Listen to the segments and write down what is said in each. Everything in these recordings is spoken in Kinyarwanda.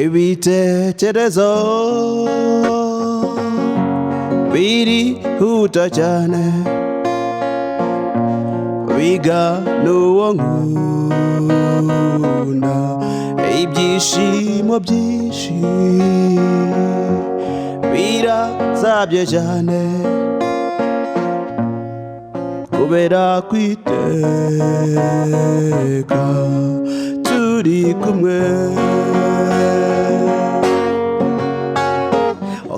ibitekerezo birihuta cyane bigana uwo nkunda, ibyishimo byinshi birasabye cyane kubera kwiteka turi kumwe,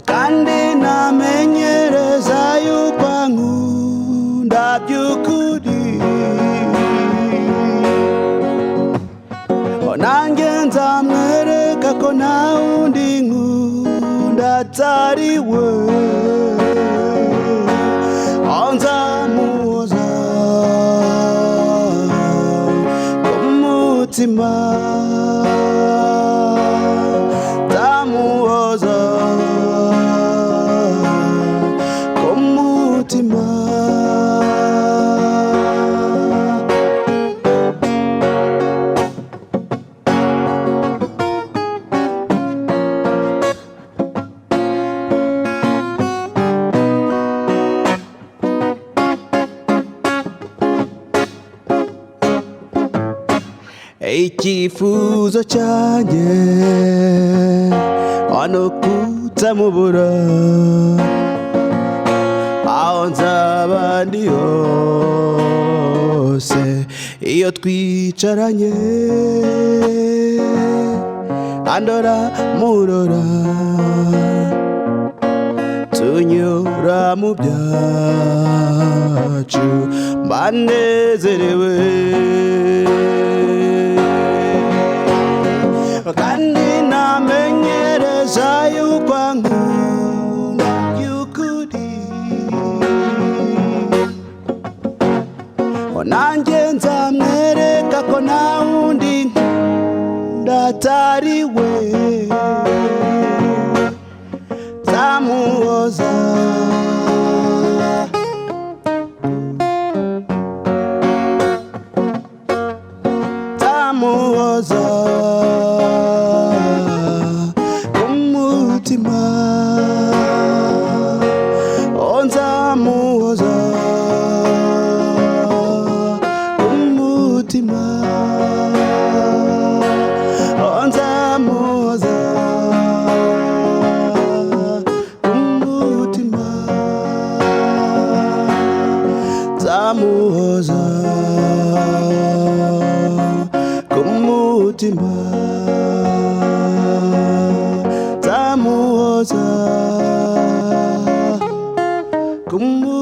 kandi namenyereza yuko ankunda by'ukuri, nanjye nzamwereka ko nta wundi nkunda atari we, nzamuhoza ku mutima, nzamuhoza ku mutima. Icyifuzo cyanjye hano kutamubura, aho nzaba ndi hose iyo twicaranye, andora murora tunyura mu byacu mbanezerewe, kandi namenyereza yuko ankunda by'ukuri, nanjye nzamwereka ko nta wundi nkunda atari we, nzamuhoza nzamuhoza ku mutima, nzamuhoza ku mutima, nzamuhoza ku mutima, nzamuhoza ku mutima, nzamuhoza ku mutima.